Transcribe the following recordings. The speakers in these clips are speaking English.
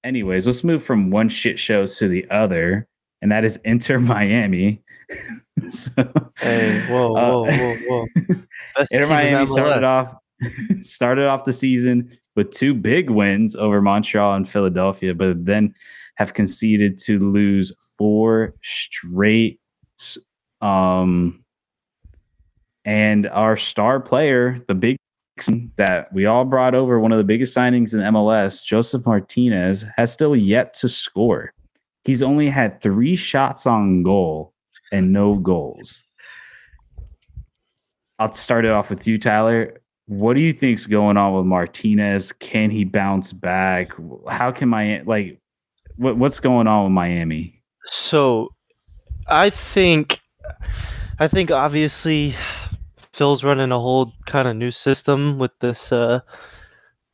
Anyways, let's move from one shit show to the other, and that is Inter Miami. so, Hey, whoa, uh, whoa, whoa, whoa. Best Inter team in Miami MLS. started off the season with two big wins over Montreal and Philadelphia, but then have conceded to lose four straight. Um, and our star player, the big that we all brought over, one of the biggest signings in MLS, Josef Martinez, has still yet to score. He's only had 3 shots on goal and no goals. I'll start it off with you, Tyler. What do you think's going on with Martinez? Can he bounce back? How can what's going on with Miami? So I think obviously Phil's running a whole kind of new system with this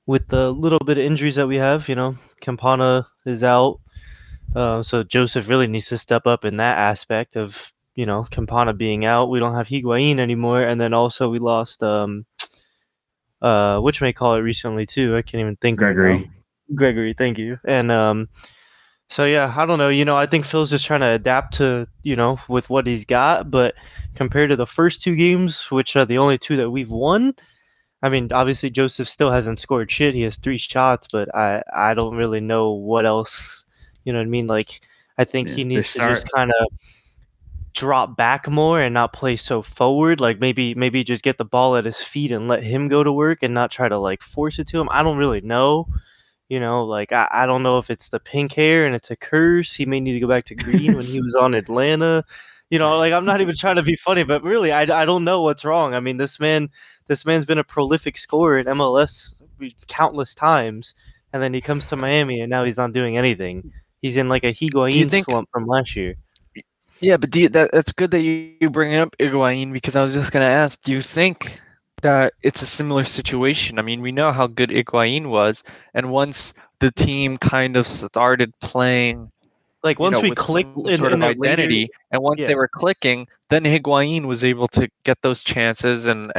with the little bit of injuries that we have. Campana is out, so Joseph really needs to step up in that aspect of Campana being out. We don't have Higuain anymore, and then also we lost which may call it recently too. I can't even think right now. Gregory. Gregory, thank you. And so yeah, I don't know. I think Phil's just trying to adapt to with what he's got, but compared to the first 2 games, which are the only 2 that we've won, I mean, obviously Joseph still hasn't scored shit. He has 3 shots, but I don't really know what else. You know what I mean? Like I think Yeah, he needs to just kind of drop back more and not play so forward. Like maybe just get the ball at his feet and let him go to work and not try to like force it to him. I don't really know. Like I don't know if it's the pink hair and it's a curse. He may need to go back to green when he was on Atlanta. Like I'm not even trying to be funny, but really I don't know what's wrong. I mean, this man's been a prolific scorer in MLS countless times, and then he comes to Miami and now he's not doing anything. He's in like a Do you Higuain think? slump from last year. Yeah, but that's good that you bring up Higuain because I was just gonna ask. Do you think that it's a similar situation? I mean, we know how good Higuain was, and once the team kind of started playing, Like once we with click some in, sort in of the later, identity, and once they yeah. were clicking, then Higuain was able to get those chances and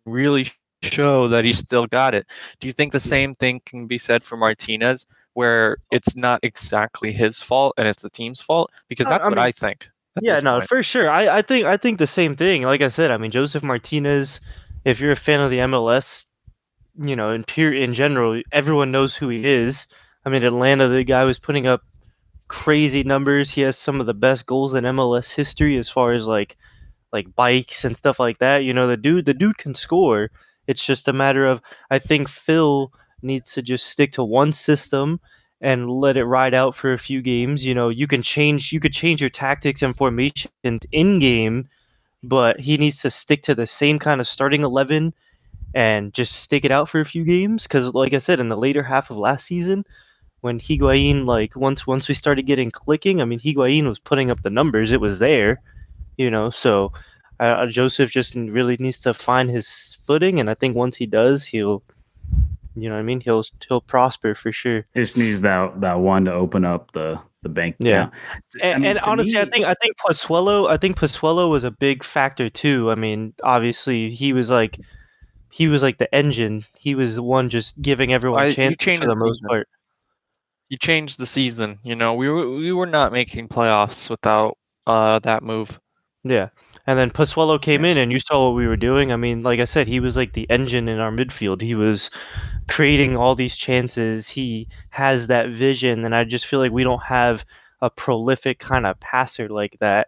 really show that he still got it. Do you think the same thing can be said for Martinez, where it's not exactly his fault and it's the team's fault? Because that's I what mean, I think at yeah, this no, point. for sure. I think the same thing. Like I said, I mean, Josef Martinez. If you're a fan of the MLS, in general, everyone knows who he is. I mean, Atlanta, the guy was putting up crazy numbers. He has some of the best goals in MLS history as far as like bikes and stuff like that. The dude can score. It's just a matter of I think Phil needs to just stick to one system and let it ride out for a few games. You could change your tactics and formations in game, but he needs to stick to the same kind of starting 11 and just stick it out for a few games. Because, like I said, in the later half of last season, when Higuain, like once we started getting clicking, I mean, Higuain was putting up the numbers. It was there, So Joseph just really needs to find his footing, and I think once he does, he'll, you know what I mean, he'll prosper for sure. Just needs that one to open up the bank Yeah. account. And To honestly, I me, think I think Pozuelo was a big factor too. I mean, obviously he was like the engine. He was the one just giving everyone You chances changed for the the most season. part. You changed the season. We were not making playoffs without that move. Yeah. And then Pozuelo came yeah, in and you saw what we were doing. I mean, like I said, he was like the engine in our midfield. He was creating all these chances. He has that vision, and I just feel like we don't have a prolific kind of passer like that.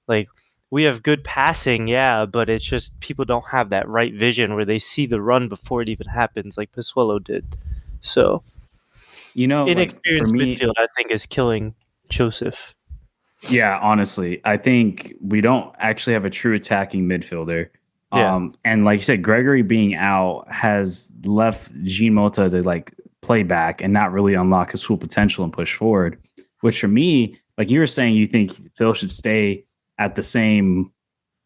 Like we have good passing, yeah, but it's just people don't have that right vision where they see the run before it even happens, like Pozuelo did. So for inexperienced me, midfield, I think, is killing Joseph. yeah, honestly, I think we don't actually have a true attacking midfielder. Yeah. And like you said, Gregory being out has left Jean Mota to play back and not really unlock his full potential and push forward. Which for me, like you were saying, you think Phil should stay at the same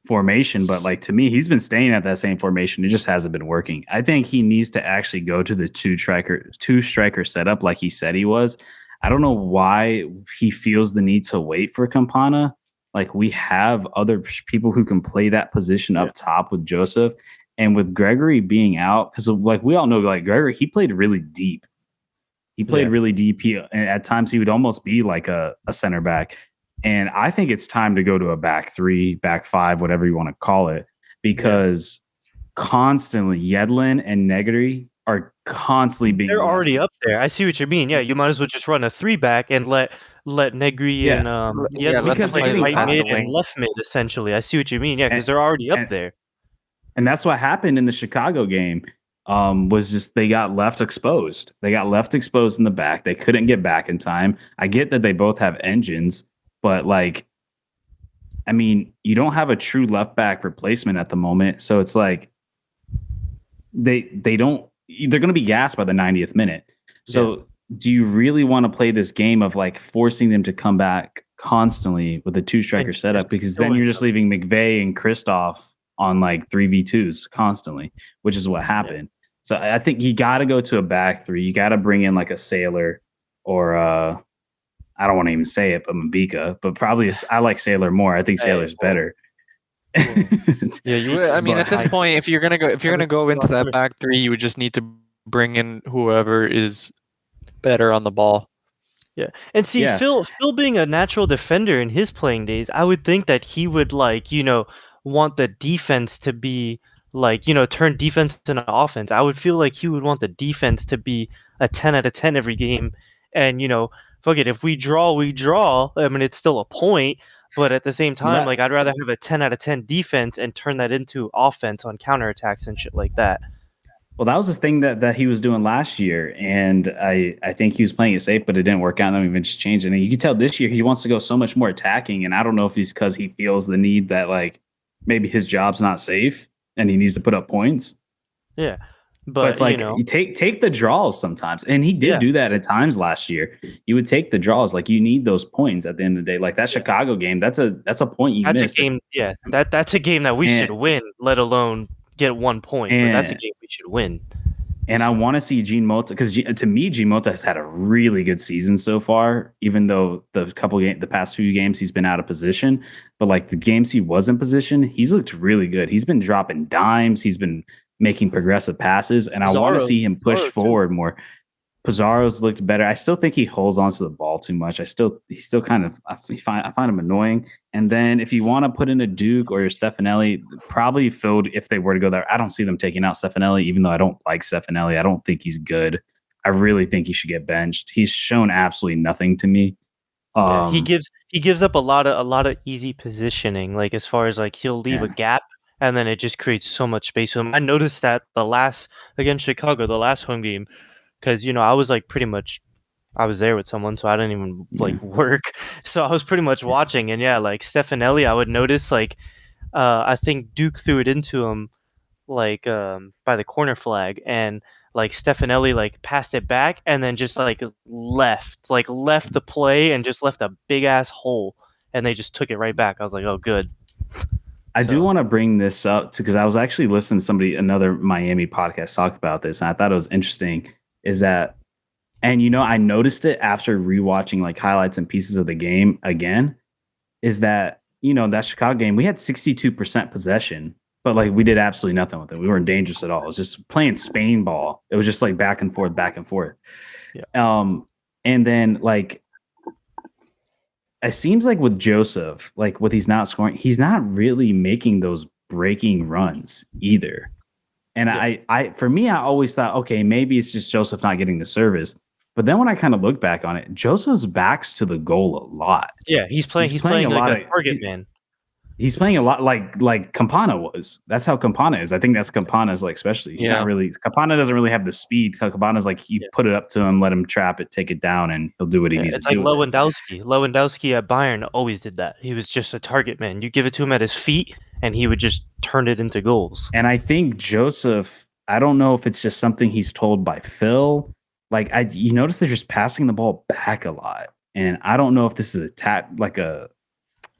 formation, but to me, he's been staying at that same formation. It just hasn't been working. I think he needs to actually go to the two striker setup like he said he was. I don't know why he feels the need to wait for Campana. Like we have other people who can play that position Yeah. up top with Joseph and with Gregory being out because we all know Gregory he played really deep. He played really deep. At times he would almost be like a center back. And I think it's time to go to a back three, back five, whatever you want to call it, because constantly Yedlin and Negri are constantly being They're left. already up there. I see what you mean. Yeah, you might as well just run a 3-back and let Negri and let because them play they're right getting mid hot. and left mid essentially. I see what you mean. Yeah, because And- they're already up and- there. And that's what happened in the Chicago game. Was just they got left exposed. They got left exposed in the back. They couldn't get back in time. I get that they both have engines, but like, I mean, you don't have a true left back replacement at the moment. So it's like they're going to be gassed by the 90th minute. So do you really want to play this game of like forcing them to come back constantly with a 2-striker setup? Because then you're just leaving McVay and Kristoff on like 3v2s constantly, which is what happened. So I think you got to go to a back three. You got to bring in like a Sailor or I don't want to even say it, but Mabika. But probably I like Sailor more. I think Sailor's better. Yeah, you would. I mean, at this point, if you're gonna go into that back three, you would just need to bring in whoever is better on the ball. Yeah, and see, Phil being a natural defender in his playing days, I would think that he would want the defense to be turn defense into offense. I would feel like he would want the defense to be a 10 out of 10 every game, and fuck it, if we draw, we draw. I mean, it's still a point, but at the same time, like I'd rather have a 10 out of 10 defense and turn that into offense on counterattacks and shit like that. Well, that was the thing that he was doing last year, and I think he was playing it safe, but it didn't work out. And then we eventually changed it. And you can tell this year he wants to go so much more attacking, and I don't know if he's because he feels the need that like maybe his job's not safe and he needs to put up points. Yeah, but it's like you take the draws sometimes, and he did do that at times last year. You would take the draws, like you need those points at the end of the day. Like that Chicago game, that's a point you missed. A game, that's a game that we should win, let alone get 1 point. But that's a game we should win. And I want to see Jean Mota, because to me, Jean Mota has had a really good season so far, even though the past few games he's been out of position. But like the games he was in position, he's looked really good. He's been dropping dimes. He's been making progressive passes, and I want to see him push forward more. Pizarro's looked better. I still think he holds onto the ball too much. He's still kind of I find him annoying. And then if you want to put in a Duke or your Stefanelli, probably filled if they were to go there. I don't see them taking out Stefanelli, even though I don't like Stefanelli. I don't think he's good. I really think he should get benched. He's shown absolutely nothing to me. He gives up a lot of easy positioning, like as far as like he'll leave a gap and then it just creates so much space for him. I noticed that against Chicago, the last home game, because I was like I was there with someone, so I didn't even like work, so I was pretty much watching. And like Stefanelli, I would notice like I think Duke threw it into him like by the corner flag, and like Stefanelli like passed it back and then just like left the play and just left a big ass hole, and they just took it right back. I was like, oh, good. I do want to bring this up because I was actually listening to another Miami podcast talk about this, and I thought it was interesting. Is that, and I noticed it after rewatching like highlights and pieces of the game again, is that that Chicago game we had 62% possession, but like we did absolutely nothing with it. We weren't dangerous at all. It was just playing Spain ball. It was just like back and forth, back and forth. Yeah. And then like it seems like with Josef, like with he's not scoring, he's not really making those breaking runs either. And I for me, I always thought, okay, maybe it's just Josef not getting the service. But then when I kind of look back on it, Josef's backs to the goal a lot. Yeah, he's playing like a target man. He's playing a lot like Campana was. That's how Campana is. I think that's Campana's like especially. He's not really Campana doesn't really have the speed. So Campana's like you put it up to him, let him trap it, take it down, and he'll do what he needs to do. It's like Lewandowski. Lewandowski at Bayern always did that. He was just a target man. You give it to him at his feet, and he would just turn it into goals. And I think Josef, I don't know if it's just something he's told by Phil. Like you notice they're just passing the ball back a lot, and I don't know if this is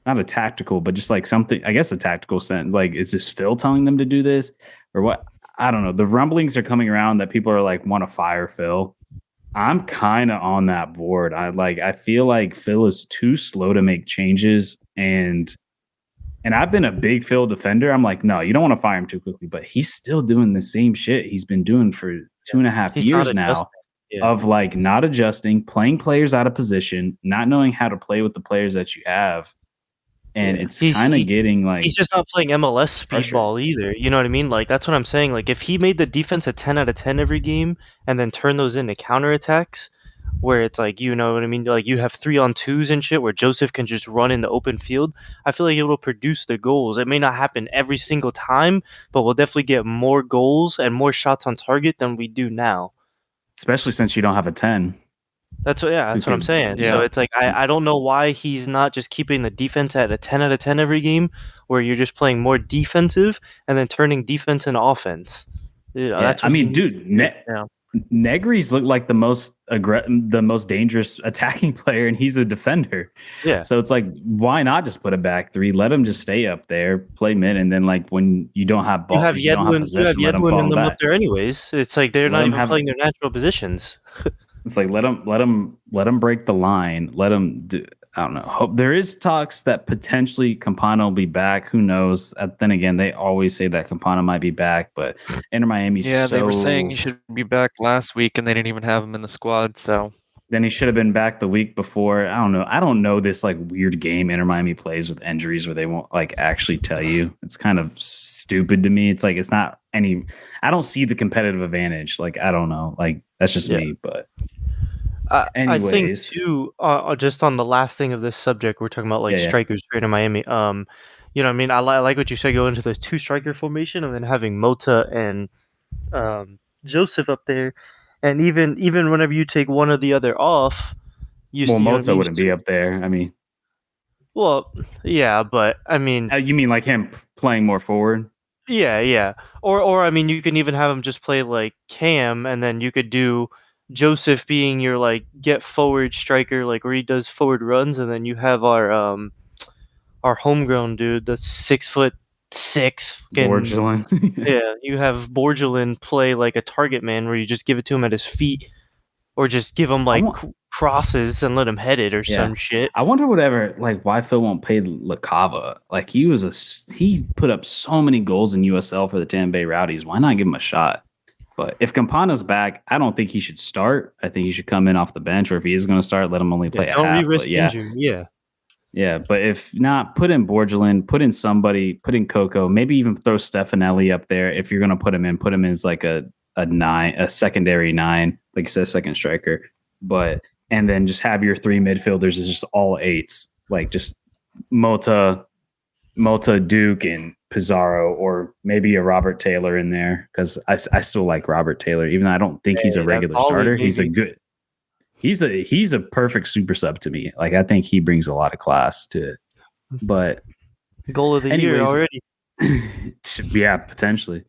not a tactical, but just like something, I guess a tactical sense. Like, is this Phil telling them to do this or what? I don't know. The rumblings are coming around that people are like, want to fire Phil. I'm kind of on that board. I feel like Phil is too slow to make changes. And I've been a big Phil defender. I'm like, no, you don't want to fire him too quickly, but he's still doing the same shit he's been doing for 2.5 years now. of like not adjusting, playing players out of position, not knowing how to play with the players that you have. And it's kind of getting like he's just not playing MLS speedball either. You know what I mean? Like that's what I'm saying. Like if he made the defense a 10 out of 10 every game and then turn those into counterattacks, where it's like, you know what I mean? Like you have 3-on-2s and shit where Josef can just run in the open field. I feel like it will produce the goals. It may not happen every single time, but we'll definitely get more goals and more shots on target than we do now. Especially since you don't have a 10. That's what I'm saying. Yeah. So it's like I don't know why he's not just keeping the defense at a 10 out of 10 every game, where you're just playing more defensive and then turning defense into offense. That's what I mean, dude, Negri's looked like the most dangerous attacking player, and he's a defender. Yeah. So it's like, why not just put a back three? Let him just stay up there, play mid, and then like when you don't have ball, you have Yedlin and them up there anyways. It's like they're not even playing their natural positions. It's like let him break the line. Let him do. I don't know. Hope there is talks that potentially Campana will be back. Who knows? Then again, they always say that Campana might be back, but Inter Miami. Yeah, they were saying he should be back last week, and they didn't even have him in the squad. So then he should have been back the week before. I don't know. I don't know this like weird game Inter Miami plays with injuries where they won't like actually tell you. It's kind of stupid to me. It's like it's not any. I don't see the competitive advantage. Like I don't know. Like that's just me, but. I think too, just on the last thing of this subject, we're talking about like strikers for Inter Miami. You know what I mean? I like what you said, go into the 2-striker formation and then having Mota and Josef up there. And even whenever you take one or the other off, Mota wouldn't be up there. I mean, well, yeah, but I mean, you mean like him playing more forward? Yeah. Or I mean, you can even have him just play like Cam, and then you could do Josef being your like get forward striker, like where he does forward runs, and then you have our homegrown dude, the 6'6" Borgelin. Yeah, you have Borgelin play like a target man, where you just give it to him at his feet, or just give him like crosses and let him head it or some shit. I wonder why Phil won't pay LaCava. Like he put up so many goals in USL for the Tampa Bay Rowdies. Why not give him a shot? But if Campana's back, I don't think he should start. I think he should come in off the bench, or if he is going to start, let him only play a half. Don't re-risk injury. Yeah, but if not, put in Borgelin, put in somebody, put in Coco, maybe even throw Stefanelli up there. If you're going to put him in as like a 9, a secondary 9, like you said, second striker. And then just have your 3 midfielders as just all 8s, like just Mota, Duke, and Pizarro, or maybe a Robert Taylor in there, because I still like Robert Taylor, even though I don't think he's a regular starter. He's a perfect super sub to me. Like I think he brings a lot of class to it. But goal of the year already. Yeah, potentially.